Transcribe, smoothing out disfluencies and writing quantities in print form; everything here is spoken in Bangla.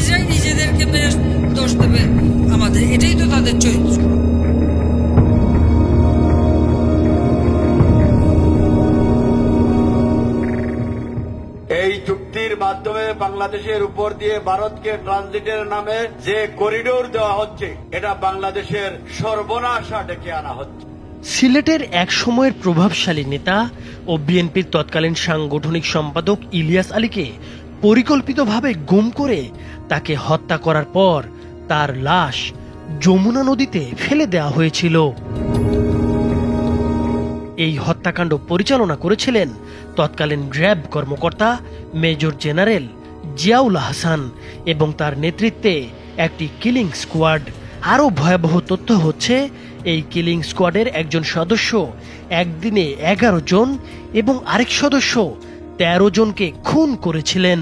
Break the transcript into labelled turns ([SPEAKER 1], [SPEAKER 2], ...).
[SPEAKER 1] নিজেরাই নিজেদেরকে দোষ দেবে আমাদের, এটাই তো তাদের চরিত্র।
[SPEAKER 2] এই চুক্তির মাধ্যমে বাংলাদেশের উপর দিয়ে ভারতকে ট্রানজিটের নামে যে করিডোর দেওয়া হচ্ছে, এটা বাংলাদেশের সর্বনাশা ডেকে আনা হচ্ছে।
[SPEAKER 3] সিলেটের এক সময়ের প্রভাবশালী নেতা ও বিএনপির তৎকালীন সাংগঠনিক সম্পাদক ইলিয়াস আলীকে পরিকল্পিতভাবে গুম করে তাকে হত্যা করার পর তার লাশ যমুনা নদীতে ফেলে দেওয়া হয়েছিল। এই হত্যাকাণ্ড পরিচালনা করেছিলেন তৎকালীন র্যাব কর্মকর্তা মেজর জেনারেল জিয়াউল হাসান এবং তার নেতৃত্বে একটি কিলিং স্কোয়াড। আরও ভয়াবহ তথ্য হচ্ছে, এই কিলিং স্কোয়াডের একজন সদস্য একদিনে 11 জন এবং আরেক সদস্য 13 জনকে খুন করেছিলেন।